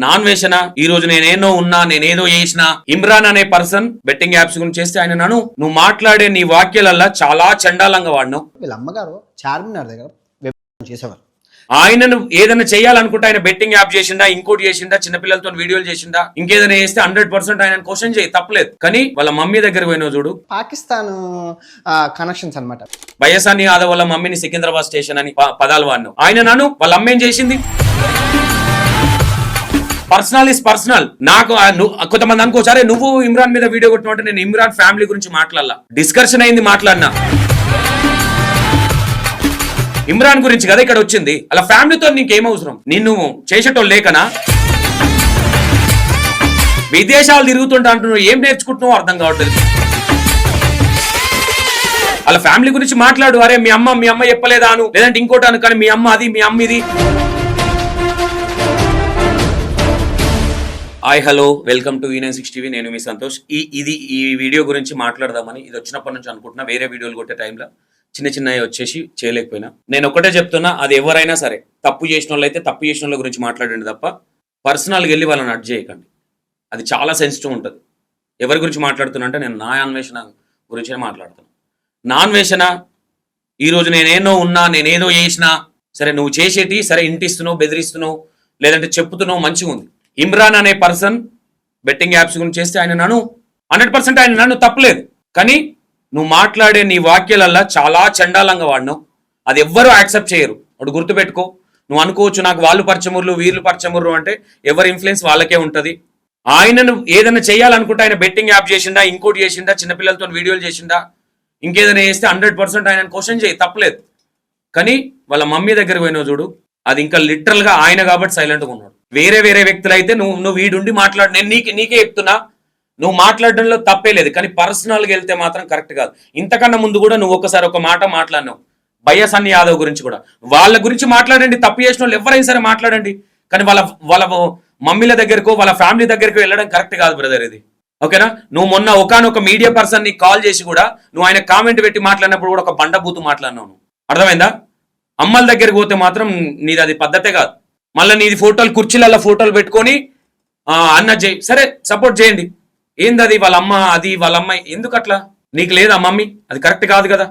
Non వేషనా ఈ రోజు నేనేనో ఉన్నా నేనేదో చేసినా ఇమ్రాన్ అనే పర్సన్ బెట్టింగ్ యాప్స్ గురించి చేస్తే ఆయన నన్ను నువ్వు మాట్లాడే నీ వాక్యాలల్లా చాలా చండాలంగా వాడినావు. వీళ్ళ అమ్మగారు చార్మినార్ దగ్గర వ్యభిచారం చేసేవారు. ఆయనను ఏదైనా చేయాలనుకుంటే ఆయన బెట్టింగ్ యాప్ చేసిందా, ఇంకోటి చేసిందా, చిన్నపిల్లలతో వీడియోలు చేసిందా, ఇంకేదైనా చేస్తే 100% ఆయన క్వశ్చన్ చేయి, తప్పలేదు. కానీ వాళ్ళ మమ్మీ దగ్గర పోయినావు చూడు, పాకిస్తాన్ కనెక్షన్స్ అనమాట. బయసాని యాదవ్ వాళ్ళ మమ్మీని సికింద్రాబాద్ స్టేషన్ అని పదాలు వాడినావు. ఆయన నన్ను వాళ్ళ అమ్మ ఏం చేసింది? Personal is personal. నాకు కొంతమంది అనుకోసారే నువ్వు ఇమ్రాన్ మీద వీడియో కొట్టినట్టు నేను ఇమ్రాన్ ఫ్యామిలీ గురించి మాట్లాడాల, డిస్కషన్ అయింది, మాట్లాడినా ఇమ్రాన్ గురించి కదా ఇక్కడ వచ్చింది. అలా ఫ్యామిలీతో నీకేం అవసరం? నిన్ను చేసేటోళ్ళు లేకనా? విదేశాలు తిరుగుతుంటా అంటున్నావు, ఏం నేర్చుకుంటున్నావు అర్థం కావట్లేదు. అలా ఫ్యామిలీ గురించి మాట్లాడు. అరే మీ అమ్మ చెప్పలేదా అను, లేదంటే ఇంకోటి అను, కానీ మీ అమ్మ అది, మీ అమ్మ ఇది. Hi hello, welcome to E96 TV. నేను మీ సంతోష్. ఈ వీడియో గురించి మాట్లాడదామని ఇది వచ్చినప్పటి నుంచి అనుకుంటున్నా. వేరే వీడియోలు కొట్టే టైంలో చిన్నవి వచ్చేసి చేయలేకపోయినా. నేను ఒకటే చెప్తున్నా, అది ఎవరైనా సరే తప్పు చేసిన వాళ్ళు అయితే తప్పు చేసిన వాళ్ళ గురించి మాట్లాడండి తప్ప పర్సనల్గా వెళ్ళి వాళ్ళని అడ్జ్ చేయకండి. అది చాలా సెన్సిటివ్ ఉంటుంది. ఎవరి గురించి మాట్లాడుతున్నా అంటే నేను నా అన్వేషణ గురించే మాట్లాడుతున్నా. నా అన్వేషణ ఈరోజు నేనేనో ఉన్నా నేనేదో చేసినా సరే, నువ్వు చేసేటి సరే, ఇంటిస్తున్నావు, బెదిరిస్తున్నావు, లేదంటే చెప్పుతున్నావు, మంచిగా ఉంది. ఇమ్రాన్ అనే పర్సన్ బెట్టింగ్ యాప్స్ గురించి చేస్తే ఆయన నన్ను 100% ఆయన నన్ను తప్పలేదు. కానీ నువ్వు మాట్లాడే నీ వాక్యాలల్లా చాలా చండాలంగా వాడినావు. అది ఎవ్వరూ యాక్సెప్ట్ చేయరు. అప్పుడు గుర్తుపెట్టుకో. నువ్వు అనుకోవచ్చు నాకు వాళ్ళు పరిచముర్లు వీళ్ళు పరిచముర్రు అంటే, ఎవరి ఇన్ఫ్లుయెన్స్ వాళ్ళకే ఉంటుంది. ఆయనను ఏదైనా చేయాలనుకుంటే ఆయన బెట్టింగ్ యాప్ చేసిందా, ఇంకోటి చేసిందా, చిన్నపిల్లలతో వీడియోలు చేసిందా, ఇంకేదైనా చేస్తే 100% ఆయన క్వశ్చన్ చేయి, తప్పలేదు. కానీ వాళ్ళ మమ్మీ దగ్గర పోయినావు చూడు, అది ఇంకా లిటరల్ గా ఆయన కాబట్టి సైలెంట్గా ఉన్నాడు. వేరే వ్యక్తులు అయితే నువ్వు వీడుండి మాట్లాడు, నేను నీకే చెప్తున్నా, నువ్వు మాట్లాడడంలో తప్పే లేదు. కానీ పర్సనల్గా వెళ్తే మాత్రం కరెక్ట్ కాదు. ఇంతకన్నా ముందు కూడా నువ్వు ఒకసారి ఒక మాట మాట్లాడినావు బయసాని యాదవ్ గురించి కూడా. వాళ్ళ గురించి మాట్లాడండి, తప్పు చేసిన వాళ్ళు ఎవరైనా సరే మాట్లాడండి. కానీ వాళ్ళ మమ్మీల దగ్గరకు, వాళ్ళ ఫ్యామిలీ దగ్గరకు వెళ్ళడం కరెక్ట్ కాదు బ్రదర్ ఇది. ఓకేనా? నువ్వు మొన్న ఒకనొక మీడియా పర్సన్ ని కాల్ చేసి కూడా నువ్వు ఆయన కామెంట్ పెట్టి మాట్లాడినప్పుడు కూడా ఒక బండబూతు మాట్లాడినావు. అర్థమైందా? అమ్మల దగ్గరికి పోతే మాత్రం నీది అది పద్ధతే కాదు. మళ్ళీ నీది ఫోటోలు, కుర్చీలలో ఫోటోలు పెట్టుకొని అన్న చేయి, సరే సపోర్ట్ చేయండి. ఏంది అది వాళ్ళ అమ్మ, అది వాళ్ళ అమ్మాయి, ఎందుకు అట్లా? నీకు లేదా మమ్మీ? అది కరెక్ట్ కాదు కదా.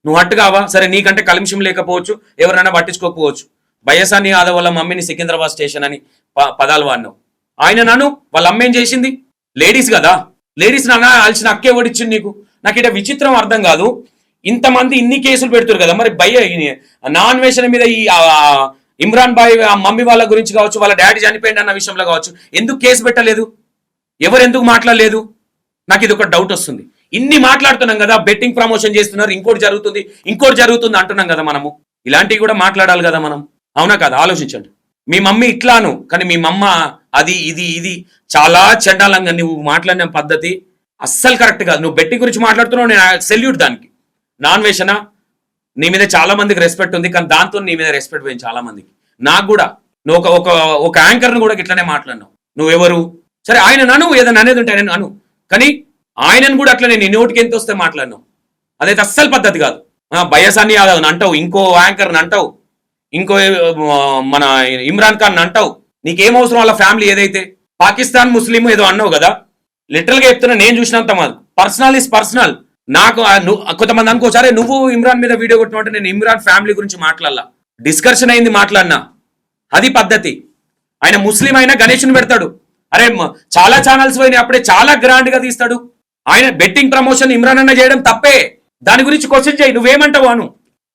నువ్వు అట్టు కావా? సరే, నీకంటే కలింశం లేకపోవచ్చు, ఎవరైనా పట్టించుకోకపోవచ్చు. బయసాని యాదవ్ వాళ్ళ మమ్మీని సికింద్రాబాద్ స్టేషన్ అని పదాలు వాడినావు. ఆయన నన్ను వాళ్ళ అమ్మ ఏం చేసింది? లేడీస్ కదా, లేడీస్ నాన్న ఆల్సిన అక్కే ఓడిచ్చింది నీకు. నాకు ఇట విచిత్రం అర్థం కాదు. ఇంతమంది ఇన్ని కేసులు పెడుతురు కదా, మరి నాన్ వేషన్ మీద ఈ ఇమ్రాన్ బాయ్ మమ్మీ వాళ్ళ గురించి కావచ్చు, వాళ్ళ డాడీ చనిపోయింది అన్న విషయంలో కావచ్చు, ఎందుకు కేసు పెట్టలేదు? ఎవరు ఎందుకు మాట్లాడలేదు? నాకు ఇది ఒక డౌట్ వస్తుంది. ఇన్ని మాట్లాడుతున్నాం కదా, బెట్టింగ్ ప్రమోషన్ చేస్తున్నారు, ఇంకోటి జరుగుతుంది అంటున్నాం కదా మనము. ఇలాంటివి కూడా మాట్లాడాలి కదా మనం, అవునా కదా? ఆలోచించండి. మీ మమ్మీ ఇట్లాను, కానీ మీ మమ్మ అది ఇది చాలా చండాలంగా నువ్వు మాట్లాడిన పద్ధతి అస్సలు కరెక్ట్ కాదు. నువ్వు బెట్టింగ్ గురించి మాట్లాడుతున్నావు, నేను సెల్యూట్ దానికి. నాన్ వేషనా నీ మీద చాలా మందికి రెస్పెక్ట్ ఉంది, కానీ దాంతో నీ మీద రెస్పెక్ట్ పోయింది చాలా మందికి. నాకు కూడా నువ్వు ఒక యాంకర్ను కూడా ఇట్లానే మాట్లాడినావు. నువ్వెవరు? సరే, ఆయన నన్ను ఏదైనా అనేది ఉంటే ఆయన అను, కానీ ఆయనను కూడా అట్లనే నీ నోటికి ఎంత వస్తే మాట్లాడినావు. అదైతే అస్సలు పద్ధతి కాదు. బయసాని యాదవ్ అంటావు, ఇంకో యాంకర్ని అంటావు, ఇంకో మన ఇమ్రాన్ ఖాన్ అంటావు. నీకేం అవసరం వాళ్ళ ఫ్యామిలీ? ఏదైతే పాకిస్తాన్ ముస్లిం ఏదో అన్నావు కదా, లిటరల్ గా చెప్తున్నా, నేను చూసినంత మాది. Personal is personal. నాకు కొంతమంది అనుకోసారే నువ్వు ఇమ్రాన్ మీద వీడియో కొట్టినట్టు నేను ఇమ్రాన్ ఫ్యామిలీ గురించి మాట్లాడాల, డిస్కషన్ అయింది, మాట్లాడినా. అది పద్ధతి. ఆయన ముస్లిం అయినా గణేష్ని పెడతాడు. అరే చాలా ఛానల్స్ పోయినాయి, అప్పుడే చాలా గ్రాండ్ గా తీస్తాడు. ఆయన బెట్టింగ్ ప్రమోషన్ ఇమ్రాన్ అన్న చేయడం తప్పే. దాని గురించి క్వశ్చన్ చేయి, నువ్వేమంటావు అను.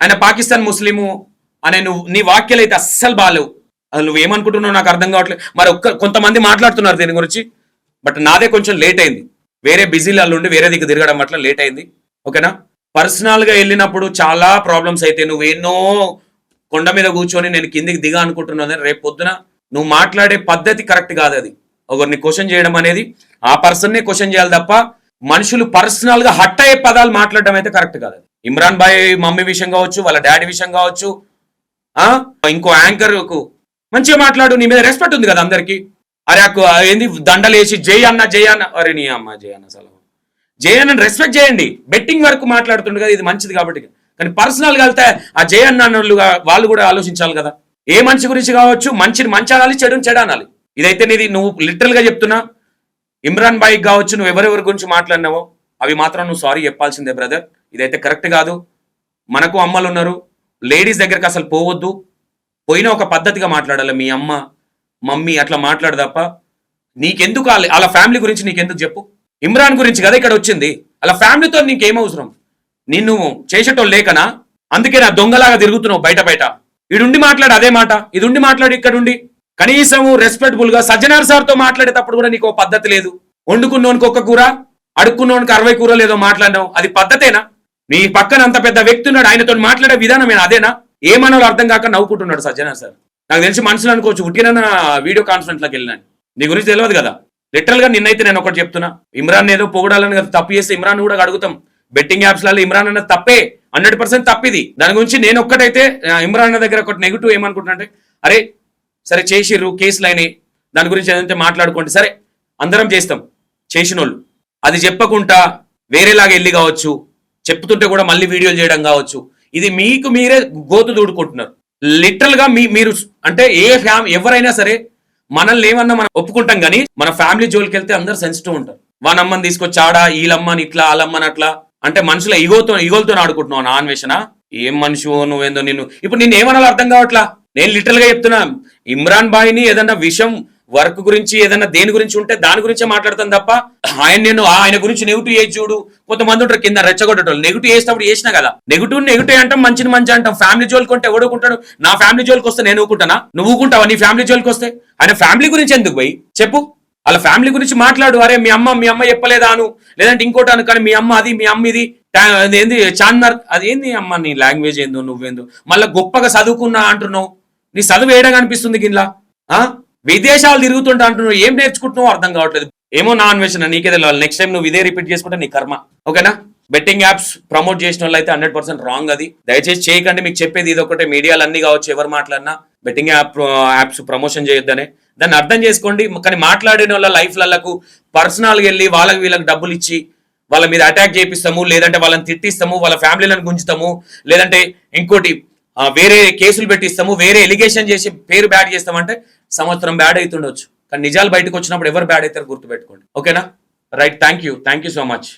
ఆయన పాకిస్తాన్ ముస్లిము అనే నీ వాక్యాలు అయితే అస్సలు బాలేవు. అసలు నువ్వేమనుకుంటున్నావు నాకు అర్థం కావట్లేదు. మరి కొంతమంది మాట్లాడుతున్నారు దీని గురించి, బట్ నాదే కొంచెం లేట్ అయింది. వేరే బిజీలలో ఉండి వేరే దిక్కు తిరగడం అట్లా లేట్ అయింది. ఓకేనా? పర్సనల్ గా వెళ్ళినప్పుడు చాలా ప్రాబ్లమ్స్ అయితే, నువ్వు ఎన్నో కొండ మీద కూర్చొని నేను కిందికి దిగా అనుకుంటున్నాను. రేపు పొద్దున నువ్వు మాట్లాడే పద్ధతి కరెక్ట్ కాదు. అది ఒకరిని క్వశ్చన్ చేయడం అనేది ఆ పర్సన్నే క్వశ్చన్ చేయాలి తప్ప మనుషులు పర్సనల్ గా హట్ అయ్యే పదాలు మాట్లాడడం అయితే కరెక్ట్ కాదు. ఇమ్రాన్ బాయ్ మమ్మీ విషయం కావచ్చు, వాళ్ళ డాడీ విషయం కావచ్చు, ఇంకో యాంకర్ కు మంచిగా మాట్లాడు. నీ మీద రెస్పెక్ట్ ఉంది కదా అందరికి. అరే ఏంది దండలేసి జై అన్న, అరే నీ అమ్మ జై అన్న, జై అన్న రెస్పెక్ట్ చేయండి. బెట్టింగ్ వరకు మాట్లాడుతుండే కదా, ఇది మంచిది కాబట్టి. కానీ పర్సనల్ గా వెళ్తే ఆ జై అన్న వాళ్ళు కూడా ఆలోచించాలి కదా. ఏ మనిషి గురించి కావచ్చు, మంచిని మంచి అనాలి, చెడుని చెడు అనాలి. ఇదైతే నీది, నువ్వు లిటరల్ గా చెప్తున్నా, ఇమ్రాన్ బాయ్ కావచ్చు, నువ్వు ఎవరెవరి గురించి మాట్లాడినావో అవి మాత్రం నువ్వు సారీ చెప్పాల్సిందే బ్రదర్. ఇదైతే కరెక్ట్ కాదు. మనకు అమ్మలు ఉన్నారు, లేడీస్ దగ్గరికి అసలు పోవద్దు. పోయినా ఒక పద్ధతిగా మాట్లాడాలి. మీ అమ్మ మమ్మీ అట్లా మాట్లాడు తప్ప నీకెందుకు వాళ్ళ ఫ్యామిలీ గురించి నీకెందుకు చెప్పు. ఇమ్రాన్ గురించి కదా ఇక్కడ వచ్చింది, అలా ఫ్యామిలీతో నీకేం అవసరం? నిన్ను చేసేటోళ్ళు లేకనా? అందుకే నా దొంగలాగా తిరుగుతున్నావు బయట బయట. ఇడుండి మాట్లాడు అదే మాట, ఇది ఉండి మాట్లాడు ఇక్కడుండి. కనీసం రెస్పెక్టబుల్ గా సజ్జనార్ సార్ తో మాట్లాడేటప్పుడు కూడా నీకు పద్ధతి లేదు. వండుకున్నోనికి ఒక్క కూర, అడుక్కున్నోనికి 60 కూరలు ఏదో మాట్లాడినావు, అది పద్ధతేనా? నీ పక్కన అంత పెద్ద వ్యక్తి ఉన్నాడు, ఆయనతో మాట్లాడే విధానమేనా అదేనా? ఏమనో అర్థం కాక నవ్వుకుంటున్నాడు సజ్జనార్ సార్. నాకు తెలిసి మనుషులు అనుకోవచ్చు, ఉట్టిన వీడియో కాన్ఫరెన్స్ లోకి వెళ్ళినాను. నీ గురించి తెలియదు కదా. లిటరల్ గా నిన్నైతే నేను ఒకటి చెప్తున్నా, ఇమ్రాన్ ఏదో పొగడాలని కదా తప్పు చేస్తే ఇమ్రాన్ కూడా అడుగుతాం. బెట్టింగ్ యాప్స్ లలో ఇమ్రాన్ అన్నది తప్పే, 100% తప్పిది. దాని గురించి నేను ఒక్కటైతే ఇమ్రాన్ అన్న దగ్గర ఒకటి నెగిటివ్ ఏమనుకుంటున్నా అంటే, అరే సరే చేసిర్రు, కేసులు అయినాయి, దాని గురించి ఏదంటే మాట్లాడుకోండి, సరే అందరం చేస్తాం చేసినోళ్ళు. అది చెప్పకుండా వేరేలాగా వెళ్ళి కావచ్చు, చెప్తుంటే కూడా మళ్ళీ వీడియోలు చేయడం కావచ్చు, ఇది మీకు మీరే గోతు దూడుకుంటున్నారు. లిటరల్ గా మీరు అంటే ఎవరైనా సరే మనల్ని ఏమన్నా మనం ఒప్పుకుంటాం, కానీ మన ఫ్యామిలీ జోలికి వెళ్తే అందరు సెన్సిటివ్ ఉంటారు. వానమ్మని తీసుకొచ్చి ఆడా, వీళ్ళమ్మని ఇట్లా, వాళ్ళమ్మని అట్లా అంటే మనుషుల ఈగోలతో ఆడుకుంటున్నావు. నా అన్వేషణ ఏం మనిషి నువ్వేందో, ఇప్పుడు నిన్ను ఏమన్నా అర్థం కావట్లా. నేను లిటరల్ గా చెప్తున్నా, ఇమ్రాన్ బాయ్ ని ఏదన్నా విషయం వర్క్ గురించి ఏదన్నా దేని గురించి ఉంటే దాని గురించే మాట్లాడతాను తప్ప ఆయన గురించి నెగిటివ్ చేసి చూడు. కొంతమంది ఉంటారు కింద రెచ్చగొట్టేటోళ్ళు. నెగిటివ్ చేసినప్పుడు చేసినా కదా, నెగిటివ్ అంటాం, మంచిని మంచి అంటాం. ఫ్యామిలీ జోలికి ఉంటే ఎవడుకుంటాడు? నా ఫ్యామిలీ జోలికి వస్తే నేను ఊకుంటానా? నువ్వు ఊకుంటావా నీ ఫ్యామిలీ జోలికి వస్తే? ఆయన ఫ్యామిలీ గురించి ఎందుకు పోయి చెప్పు, వాళ్ళ ఫ్యామిలీ గురించి మాట్లాడు. అరే మీ అమ్మ చెప్పలేదా అను, లేదంటే ఇంకోటి అను, కానీ మీ అమ్మ అది, మీ అమ్మ ఇది ఏంది చార్మినార్, అది ఏంది అమ్మ నీ లాంగ్వేజ్ ఏందో, నువ్వేందో మళ్ళీ గొప్పగా చదువుకున్నా అంటున్నావు. నీ చదువు ఏడగా అనిపిస్తుంది గిన్లా. విదేశాలు తిరుగుతుంటా అంటున్నావు, ఏం నేర్చుకుంటున్నావు అర్థం కావట్లేదు. ఏమో నా అన్వేషణ, నీకే తెలియాలి. నెక్స్ట్ టైం నువ్వు ఇదే రిపీట్ చేసుకుంటే నీ కర్మ. ఓకేనా? బెట్టింగ్ యాప్స్ ప్రమోట్ చేసిన వాళ్ళు అయితే 100% రాంగ్. అది దయచేసి చేయకండి. మీకు చెప్పేది ఇది ఒకటే, మీడియాలు అన్ని కావచ్చు, ఎవరు మాట్లాడినా బెట్టింగ్ యాప్స్ ప్రమోషన్ చేయొద్దనే దాన్ని అర్థం చేసుకోండి. కానీ మాట్లాడిన వాళ్ళ లైఫ్లకు పర్సనల్గా వెళ్ళి వీళ్ళకి డబ్బులు ఇచ్చి వాళ్ళ మీద అటాక్ చేపిస్తాము, లేదంటే వాళ్ళని తిట్టిస్తాము, వాళ్ళ ఫ్యామిలీలను గుంజుతాము, లేదంటే ఇంకోటి వేరే కేసులు పెట్టిస్తాము, వేరే ఎలిగేషన్ చేసి పేరు బ్యాడ్ చేస్తామంటే సంవత్సరం బ్యాడ్ అవుతుండొచ్చు, కానీ నిజాలు బయటకు వచ్చినప్పుడు ఎవరు బ్యాడ్ అవుతారు గుర్తుపెట్టుకోండి. ఓకేనా? Right, thank you so much.